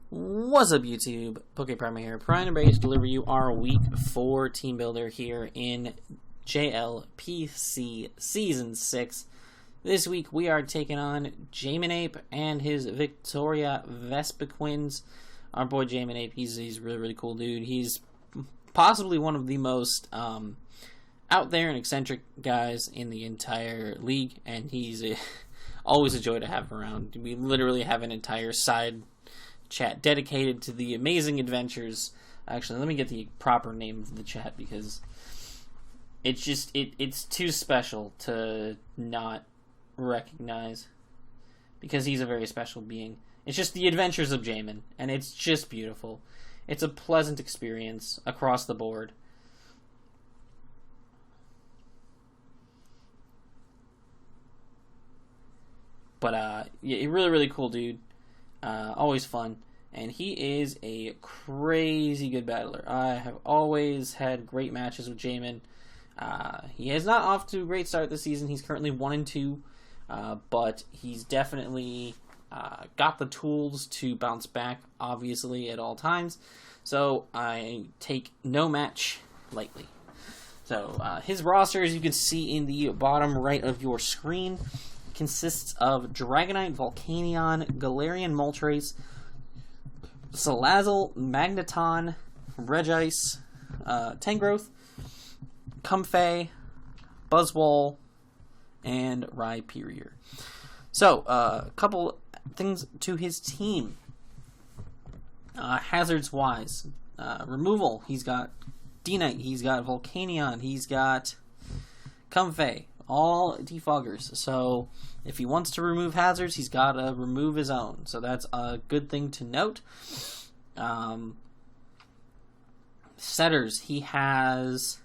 What's up, YouTube? PokePrimer here, primed and ready to deliver you our Week 4 Team Builder here in JLPC Season 6. This week we are taking on Jayminape and his Victoria Vespiquens. Our boy Jayminape, he's really, really cool dude. He's possibly one of the most out there and eccentric guys in the entire league, and he's always a joy to have around. We literally have an entire side chat dedicated to the amazing adventures. Actually, let me get the proper name of the chat because it's just it's too special to not recognize, because he's a very special being. It's just the adventures of Jaymin, and it's just beautiful. It's a pleasant experience across the board. But yeah, really, really cool dude. Always fun, and he is a crazy good battler. I have always had great matches with Jaymin. He is not off to a great start this season. He's currently 1-2, but he's definitely got the tools to bounce back, obviously, at all times. So I take no match lightly. So his roster, as you can see in the bottom right of your screen, consists of Dragonite, Volcanion, Galarian Moltres, Salazzle, Magneton, Regice, Tangrowth, Comfey, Buzzwole, and Rhyperior. So, a couple things to his team. Hazards-wise, removal, he's got D-Knight, he's got Volcanion, he's got Comfey, all defoggers. So if he wants to remove hazards, he's got to remove his own. So that's a good thing to note. Setters, he has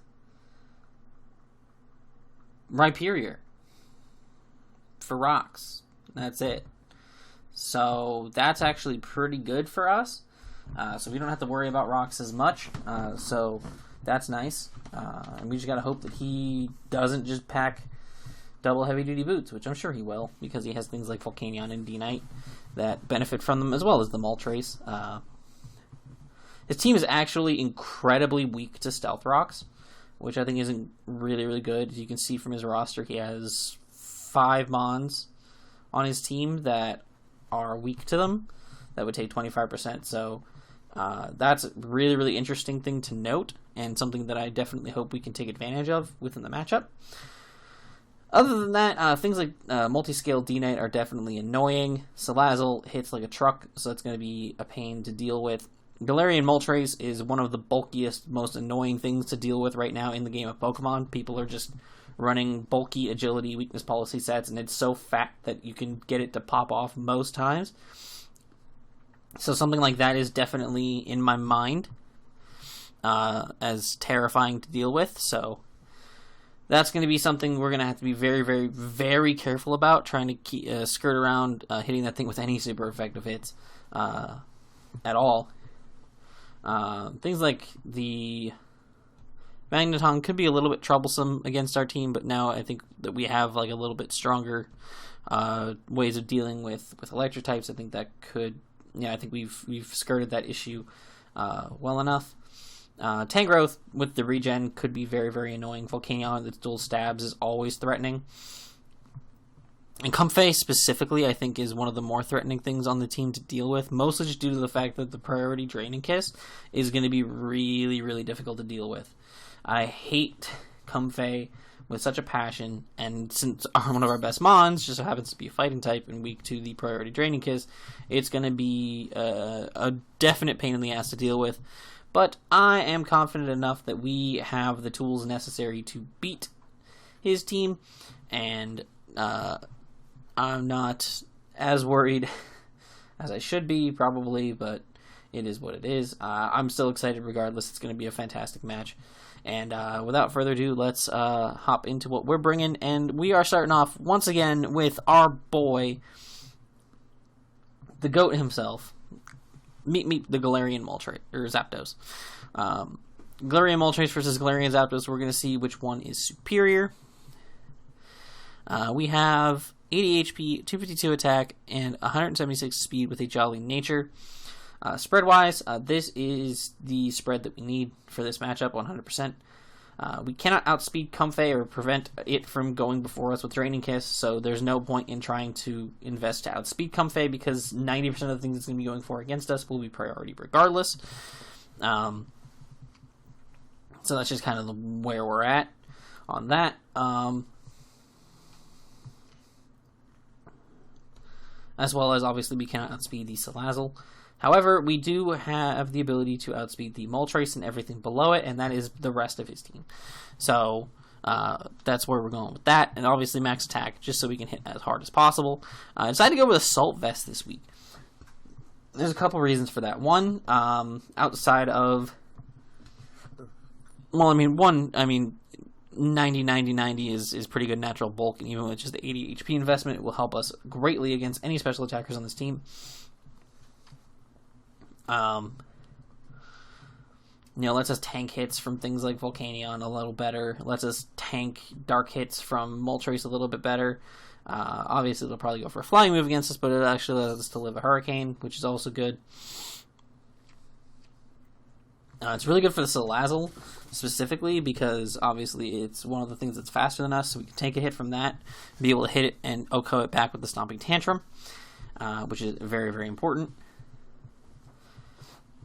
Rhyperior for rocks. That's it. So that's actually pretty good for us. So we don't have to worry about rocks as much. So that's nice. And we just got to hope that he doesn't just pack double heavy-duty boots, which I'm sure he will, because he has things like Volcanion and D-Knight that benefit from them, as well as the Moltres. His team is actually incredibly weak to Stealth Rocks, which I think isn't really, really good. As you can see from his roster, he has 5 Mons on his team that are weak to them. That would take 25%, so that's a really, really interesting thing to note, and something that I definitely hope we can take advantage of within the matchup. Other than that, things like multi-scale D-Knight are definitely annoying. Salazzle hits like a truck, so that's going to be a pain to deal with. Galarian Moltres is one of the bulkiest, most annoying things to deal with right now in the game of Pokemon. People are just running bulky agility weakness policy sets, and it's so fat that you can get it to pop off most times. So something like that is definitely in my mind as terrifying to deal with, so that's going to be something we're going to have to be very, very, very careful about, trying to skirt around hitting that thing with any super effective hits at all. Things like the Magneton could be a little bit troublesome against our team, but now I think that we have like a little bit stronger ways of dealing with electric types. I think that could, I think we've skirted that issue well enough. Tangrowth with the regen could be very, very annoying. Volcanion with dual stabs is always threatening. And Comfey specifically, I think, is one of the more threatening things on the team to deal with, mostly just due to the fact that the priority Draining Kiss is going to be really, really difficult to deal with. I hate Comfey with such a passion, and since one of our best Mons just so happens to be a fighting type and weak to the priority Draining Kiss, it's going to be a definite pain in the ass to deal with. But I am confident enough that we have the tools necessary to beat his team, and I'm not as worried as I should be, probably, but it is what it is. I'm still excited regardless. It's going to be a fantastic match. And without further ado, let's hop into what we're bringing. And we are starting off, once again, with our boy, the GOAT himself. Meet the Galarian Moltres, or Zapdos. Galarian Moltres versus Galarian Zapdos. We're going to see which one is superior. We have 80 HP, 252 attack, and 176 speed with a Jolly Nature. Spread-wise, this is the spread that we need for this matchup, 100%. We cannot outspeed Comfey or prevent it from going before us with Draining Kiss, so there's no point in trying to invest to outspeed Comfey because 90% of the things it's going to be going for against us will be priority regardless. So that's just kind of where we're at on that. As well as, obviously, we cannot outspeed the Salazzle. However, we do have the ability to outspeed the Moltres and everything below it, and that is the rest of his team. So, that's where we're going with that. And obviously max attack, just so we can hit as hard as possible. I decided to go with Assault Vest this week. There's a couple reasons for that. One, outside of... Well, 90, 90, 90 is pretty good natural bulk, and even with just the 80 HP investment, it will help us greatly against any special attackers on this team. Lets us tank hits from things like Volcanion a little better. Lets us tank dark hits from Moltres a little bit better. Obviously, it'll probably go for a flying move against us, but it actually allows us to live a Hurricane, which is also good. It's really good for the Salazzle, specifically, because obviously it's one of the things that's faster than us, so we can take a hit from that, be able to hit it and OHKO it back with the Stomping Tantrum, which is very, very important.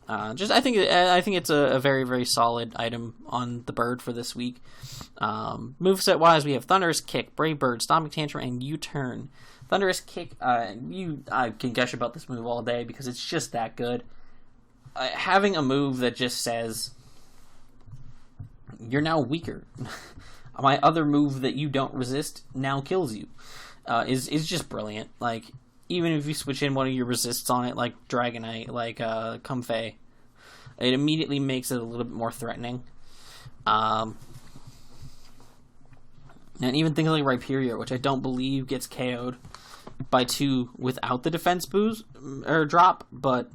I think it's a very, very solid item on the bird for this week. Moveset wise, we have Thunderous Kick, Brave Bird, Stomping Tantrum, and U-Turn. Thunderous Kick, I can gush about this move all day because it's just that good. Having a move that just says, you're now weaker. My other move that you don't resist now kills you, is just brilliant. Like, even if you switch in one of your resists on it, like Dragonite, like Comfey, it immediately makes it a little bit more threatening. And even things like Rhyperior, which I don't believe gets KO'd by 2 without the defense boost or drop, but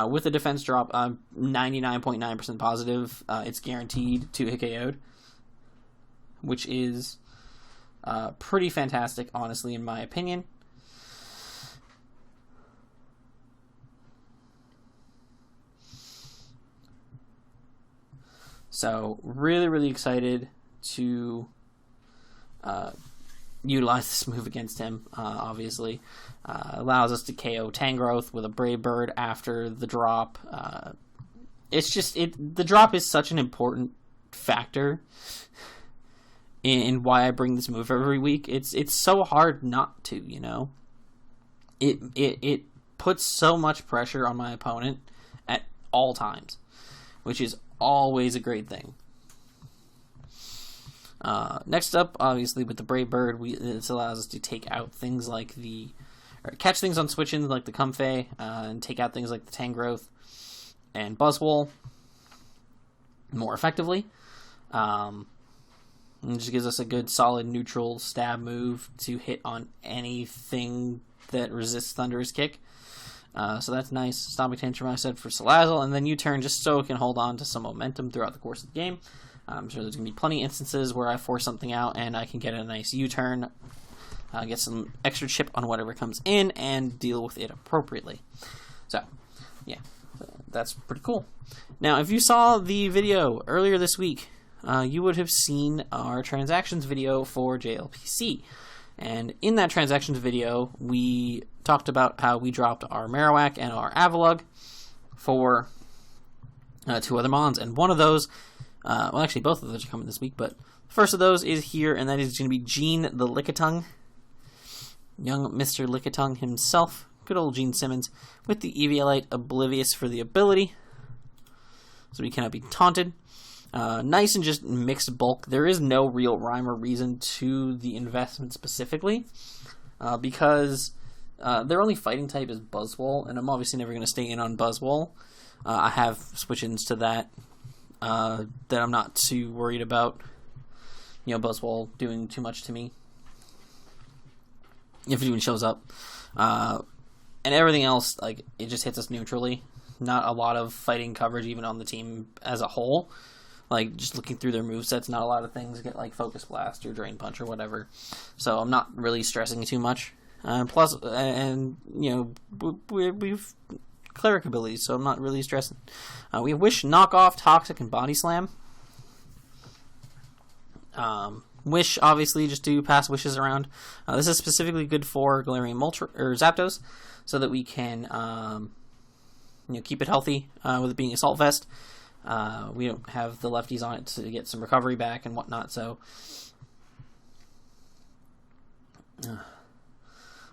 with the defense drop, 99.9% positive, it's guaranteed to hit KO'd, which is pretty fantastic, honestly, in my opinion. So, really, really excited to utilize this move against him, obviously. Allows us to KO Tangrowth with a Brave Bird after the drop. The drop is such an important factor in why I bring this move every week. It's so hard not to, It puts so much pressure on my opponent at all times, which is always a great thing. Next up, obviously, with the Brave Bird, this allows us to take out things like catch things on switch-ins like the Comfey, and take out things like the Tangrowth and Buzzwole more effectively. It just gives us a good, solid, neutral stab move to hit on anything that resists Thunderous Kick. So that's nice. Stomping Tantrum, I said, for Salazzle, and then U-Turn just so it can hold on to some momentum throughout the course of the game. I'm sure there's going to be plenty of instances where I force something out and I can get a nice U-Turn, get some extra chip on whatever comes in, and deal with it appropriately. So, yeah, that's pretty cool. Now, if you saw the video earlier this week, you would have seen our transactions video for JLPC. And in that transactions video, we talked about how we dropped our Marowak and our Avalugg for 2 other mons, and one of those... well, actually, both of those are coming this week, but the first of those is here, and that is going to be Gene the Lickitung. Young Mr. Lickitung himself. Good old Gene Simmons. With the Eviolite, Oblivious for the ability. So he cannot be taunted. Nice and just mixed bulk. There is no real rhyme or reason to the investment specifically, because their only fighting type is Buzzwole, and I'm obviously never going to stay in on Buzzwole. I have switch-ins to that. That I'm not too worried about, Buzzwole doing too much to me, if it even shows up. And everything else, it just hits us neutrally. Not a lot of fighting coverage, even on the team as a whole. Just looking through their movesets, not a lot of things get, Focus Blast or Drain Punch or whatever. So I'm not really stressing too much. Plus, we've cleric abilities, so I'm not really stressing. We have Wish, Knockoff, Toxic, and Body Slam. Wish, obviously, just to pass wishes around. This is specifically good for Galarian or Zapdos, so that we can keep it healthy with it being Assault Vest. We don't have the lefties on it to get some recovery back and whatnot, so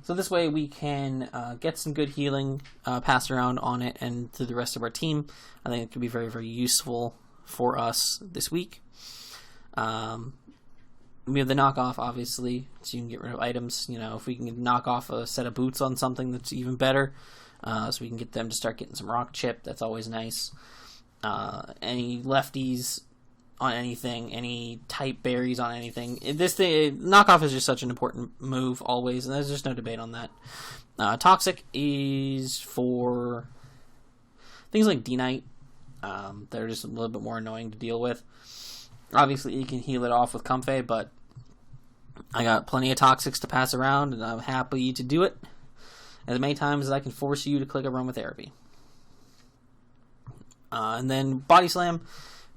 this way we can get some good healing passed around on it and to the rest of our team. I think it could be very, very useful for us this week. We have the knockoff, obviously, so you can get rid of items. If we can knock off a set of boots on something, that's even better. So we can get them to start getting some rock chip. That's always nice. Any lefties on anything, any type berries on anything. Knockoff is just such an important move always, and there's just no debate on that. Toxic is for things like D-Knight. They're just a little bit more annoying to deal with. Obviously, you can heal it off with Comfey, but I got plenty of Toxics to pass around, and I'm happy to do it as many times as I can force you to click Aromatherapy. And then Body Slam,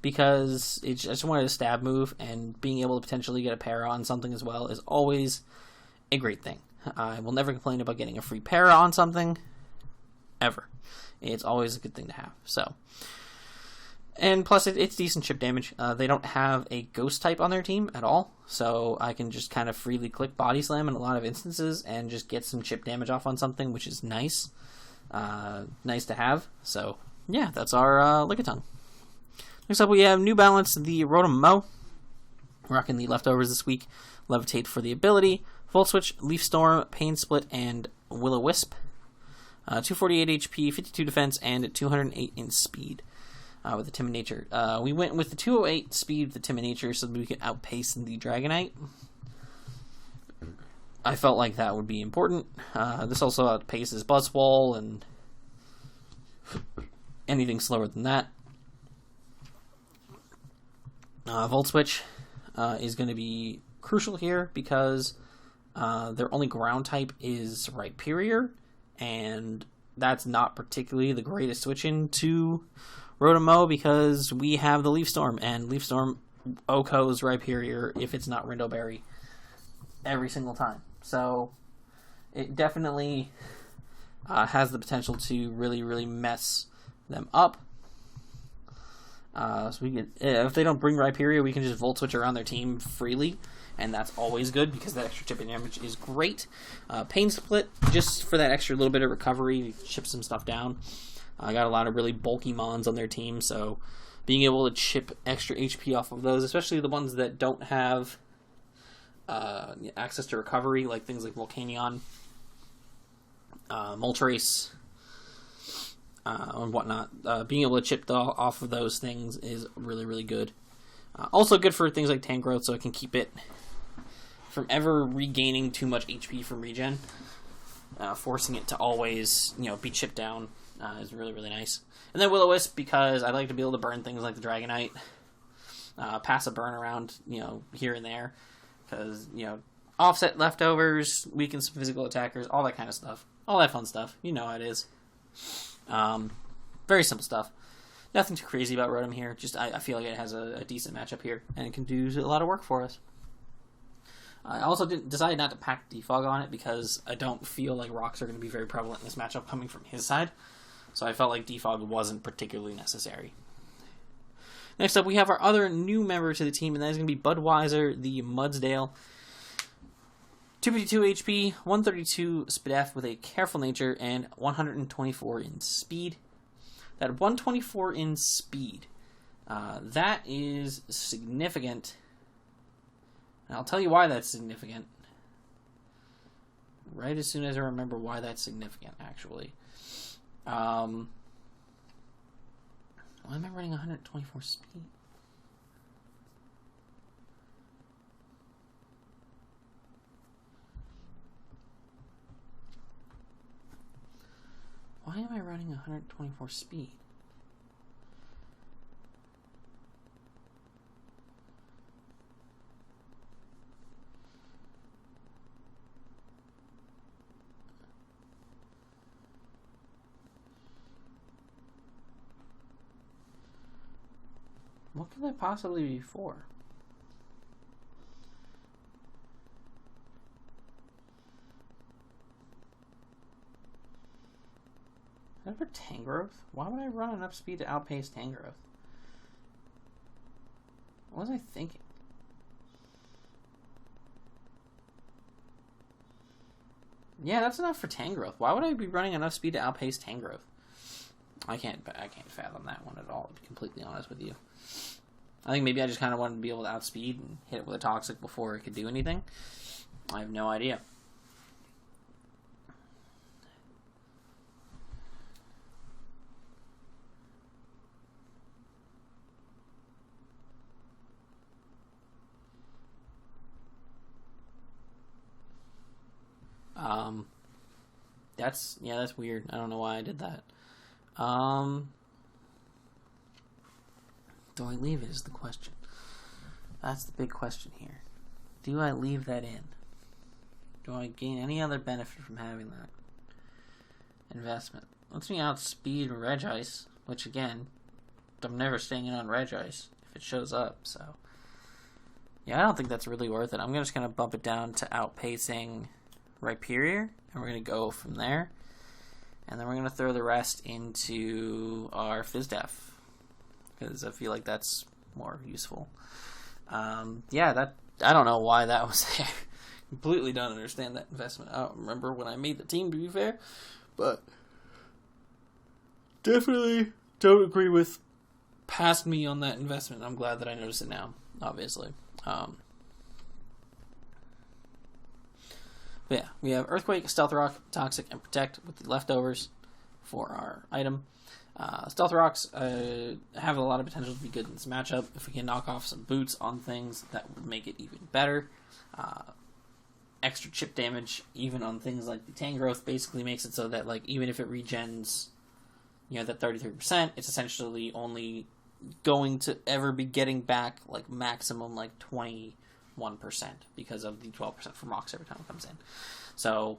because I just wanted a stab move, and being able to potentially get a para on something as well is always a great thing. I will never complain about getting a free para on something, ever. It's always a good thing to have. And plus, it's decent chip damage. They don't have a ghost type on their team at all, so I can just kind of freely click Body Slam in a lot of instances and just get some chip damage off on something, which is nice. Nice to have. So, yeah, that's our Lickitung. Next up, we have New Balance, the Rotom Mow. Rocking the leftovers this week. Levitate for the ability. Volt Switch, Leaf Storm, Pain Split, and Will-O-Wisp. 248 HP, 52 defense, and 208 in speed. With the Timid Nature. We went with the 208 speed with the Timid Nature so that we could outpace the Dragonite. I felt like that would be important. This also outpaces Buzzwole and anything slower than that. Volt Switch is going to be crucial here because their only ground type is Rhyperior, and that's not particularly the greatest switch into Rotom because we have the Leaf Storm, and Leaf Storm OHKOs Rhyperior if it's not Rindoberry every single time. So it definitely has the potential to really, really mess them up. So we can, if they don't bring Rhyperior, we can just Volt Switch around their team freely, and that's always good because that extra chip damage is great. Pain Split, just for that extra little bit of recovery, chip some stuff down. I got a lot of really bulky Mons on their team, so being able to chip extra HP off of those, especially the ones that don't have access to recovery, like things like Volcanion, Moltres, and whatnot. Being able to chip off of those things is really, really good. Also good for things like Tangrowth, so it can keep it from ever regaining too much HP from regen. Forcing it to always, be chipped down is really, really nice. And then Will-O-Wisp, because I like to be able to burn things like the Dragonite. Pass a burn around, here and there. Because, offset leftovers, weaken some physical attackers, all that kind of stuff. All that fun stuff. You know how it is. Very simple stuff. Nothing too crazy about Rotom here. Just I feel like it has a decent matchup here, and it can do a lot of work for us. I also decided not to pack Defog on it because I don't feel like rocks are going to be very prevalent in this matchup coming from his side. So I felt like Defog wasn't particularly necessary. Next up, we have our other new member to the team, and that is going to be Budweiser, the Mudsdale. 252 HP, 132 Spadef with a Careful Nature, and 124 in speed. That 124 in speed, that is significant. And I'll tell you why that's significant. Right as soon as I remember why that's significant, actually. Why am I running 124 speed? Why am I running 124 speed? What could that possibly be for? Is that for Tangrowth? Why would I run enough speed to outpace Tangrowth? What was I thinking? Yeah, that's enough for Tangrowth. Why would I be running enough speed to outpace Tangrowth? I can't fathom that one at all, to be completely honest with you. I think maybe I just kind of wanted to be able to outspeed and hit it with a Toxic before it could do anything. I have no idea. That's weird. I don't know why I did that. Do I leave it is the question. That's the big question here. Do I leave that in? Do I gain any other benefit from having that investment? Lets me outspeed Regice, which again, I'm never staying in on Regice if it shows up, so. Yeah, I don't think that's really worth it. I'm just going to bump it down to outpacing Rhyperior, and we're going to go from there. And then we're going to throw the rest into our Fizdef, because I feel like that's more useful. I don't know why that was there. Completely don't understand that investment. I don't remember when I made the team, to be fair, but definitely don't agree with past me on that investment. I'm glad that I noticed it now, obviously. But yeah, we have Earthquake, Stealth Rock, Toxic, and Protect with the leftovers for our item. Stealth Rocks have a lot of potential to be good in this matchup. If we can knock off some boots on things, that would make it even better. Extra chip damage, even on things like the Tangrowth, basically makes it so that, like, even if it regens, that 33%, it's essentially only going to ever be getting back, like, maximum, like, 21% because of the 12% from rocks every time it comes in. So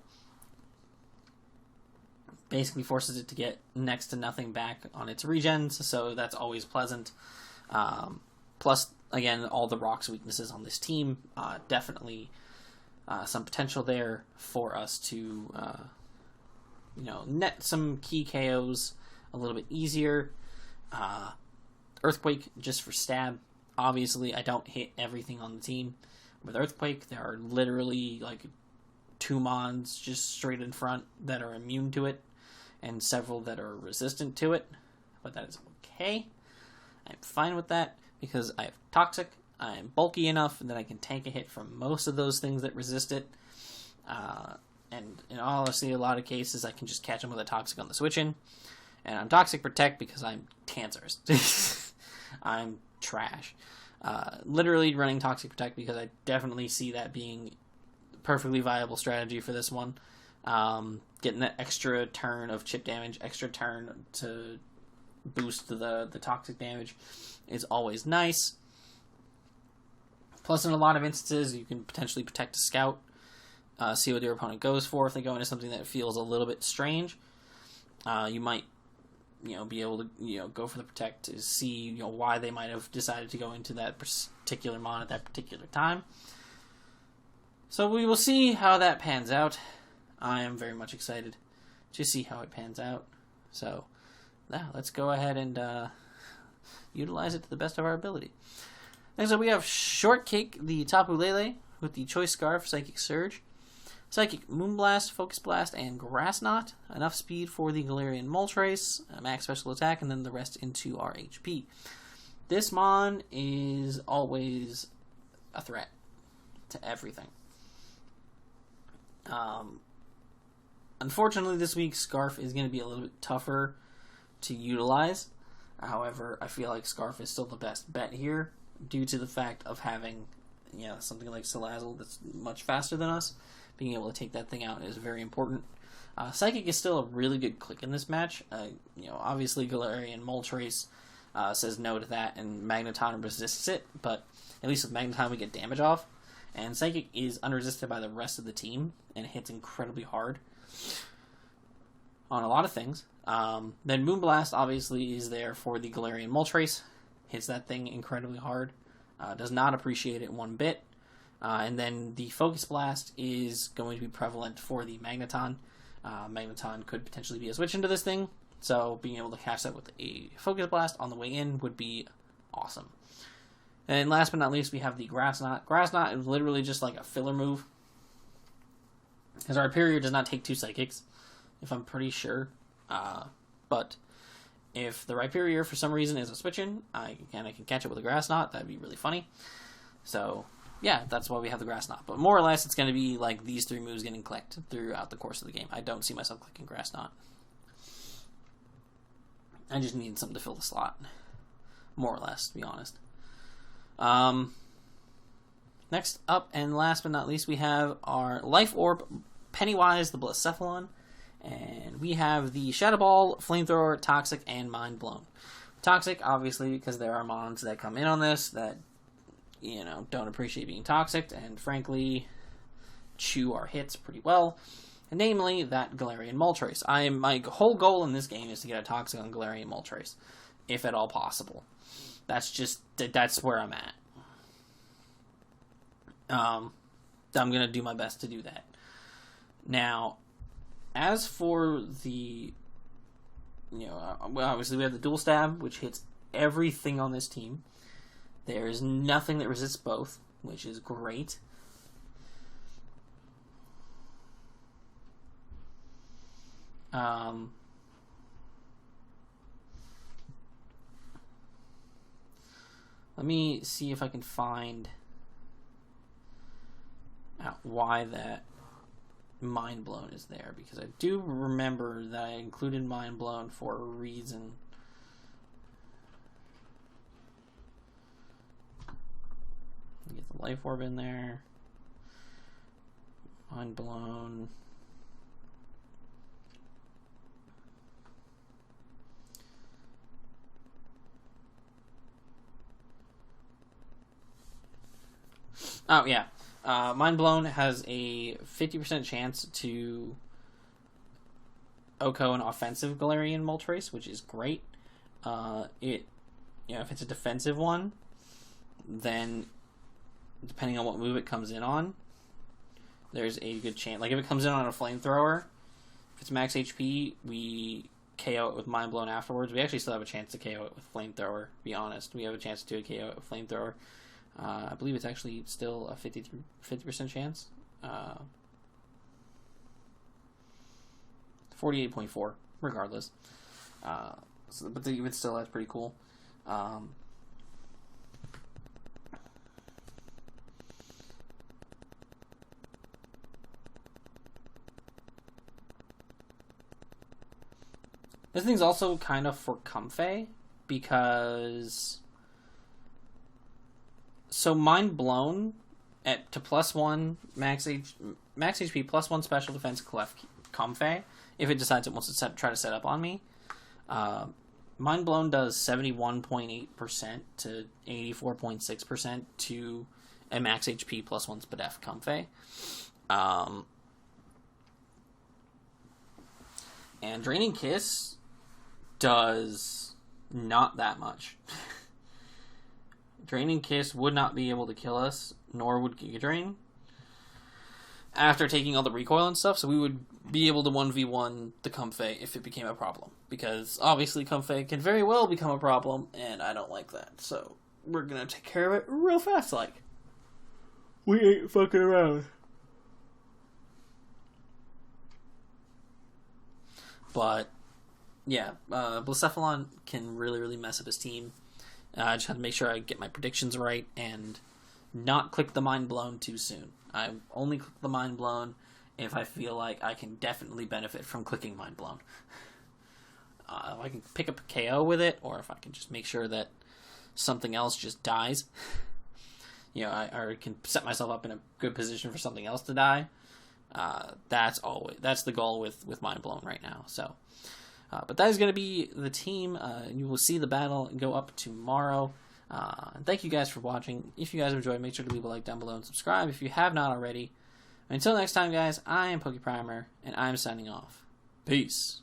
basically forces it to get next to nothing back on its regens, so that's always pleasant. Plus, again, all the rocks weaknesses on this team, definitely some potential there for us to net some key KOs a little bit easier. Earthquake just for stab. Obviously, I don't hit everything on the team. With Earthquake, there are literally like 2 mons just straight in front that are immune to it, and several that are resistant to it. But that is okay. I'm fine with that because I have Toxic. I am bulky enough that I can tank a hit from most of those things that resist it. And in all honesty, a lot of cases I can just catch them with a Toxic on the switch-in. And I'm Toxic Protect because I'm cancerous. I'm trash. Literally running Toxic Protect because I definitely see that being a perfectly viable strategy for this one. Getting that extra turn of chip damage, extra turn to boost the toxic damage is always nice. Plus, in a lot of instances, you can potentially protect a scout, see what your opponent goes for. If they go into something that feels a little bit strange, you might be able to go for the protect to see why they might have decided to go into that particular mon at that particular time. So we will see how that pans out. I am very much excited to see how it pans out. So now let's go ahead and utilize it to the best of our ability. Next up we have Shortcake, the Tapu Lele, with the Choice Scarf, Psychic Surge, Psychic Moonblast, Focus Blast, and Grass Knot. Enough speed for the Galarian Moltres, max special attack, and then the rest into our HP. This mon is always a threat to everything. Unfortunately, this week, Scarf is going to be a little bit tougher to utilize. However, I feel like Scarf is still the best bet here, due to the fact of having something like Salazzle that's much faster than us. Being able to take that thing out is very important. Psychic is still a really good click in this match. Obviously Galarian Moltres says no to that, and Magneton resists it, but at least with Magneton we get damage off. And Psychic is unresisted by the rest of the team, and hits incredibly hard on a lot of things. Then Moonblast obviously is there for the Galarian Moltres. hits that thing incredibly hard. Does not appreciate it one bit. And then the Focus Blast is going to be prevalent for the Magneton. Magneton could potentially be a switch into this thing, so being able to catch that with a Focus Blast on the way in would be awesome. And last but not least, we have the Grass Knot. Grass Knot is literally just like a filler move, because our Rhyperior does not take 2 Psychics, if I'm pretty sure. But if the Rhyperior for some reason is a switch-in, I can catch it with a Grass Knot. That'd be really funny. So yeah, that's why we have the Grass Knot. But more or less, it's going to be like these 3 moves getting clicked throughout the course of the game. I don't see myself clicking Grass Knot. I just need something to fill the slot, more or less, to be honest. Next up, and last but not least, we have our Life Orb, Pennywise, the Blacephalon. And we have the Shadow Ball, Flamethrower, Toxic, and Mind Blown. Toxic, obviously, because there are mons that come in on this that, don't appreciate being toxic, and frankly, chew our hits pretty well. And namely, that Galarian Moltres. My whole goal in this game is to get a Toxic on Galarian Moltres, if at all possible. That's where I'm at. I'm going to do my best to do that. Now, as for the, obviously we have the Dual Stab, which hits everything on this team. There is nothing that resists both, which is great. Let me see if I can find out why that Mind Blown is there, because I do remember that I included Mind Blown for a reason. Get the Life Orb in there. Mind Blown. Oh, yeah. Mind Blown has a 50% chance to OHKO an offensive Galarian Moltres, which is great. If it's a defensive one, then depending on what move it comes in on, there's a good chance. Like if it comes in on a Flamethrower, if it's max HP, we KO it with Mind Blown afterwards. We actually still have a chance to KO it with Flamethrower, to be honest. We have a chance to KO it with Flamethrower. I believe it's actually still a 50% chance. 48.4, regardless. But even still, that's pretty cool. This thing's also kind of for Comfey, because so Mind Blown to +1 max HP +1 special defense Comfey, if it decides it wants to try to set up on me. Mind Blown does 71.8% to 84.6% to a max HP +1 Spadef Comfey. And Draining Kiss does not that much. Draining Kiss would not be able to kill us, nor would Giga Drain, after taking all the recoil and stuff, so we would be able to 1v1 the Comfey if it became a problem. Because, obviously, Comfey can very well become a problem, and I don't like that. So, we're gonna take care of it real fast, like. We ain't fucking around. But, yeah, Blacephalon can really, really mess up his team. I just have to make sure I get my predictions right and not click the Mind Blown too soon. I only click the Mind Blown if I feel like I can definitely benefit from clicking Mind Blown. If I can pick up a KO with it, or if I can just make sure that something else just dies, I can set myself up in a good position for something else to die. That's the goal with Mind Blown right now. So, but that is going to be the team. You will see the battle go up tomorrow. And thank you guys for watching. If you guys enjoyed, make sure to leave a like down below and subscribe if you have not already. Until next time, guys, I am PokePrimer, and I'm signing off. Peace.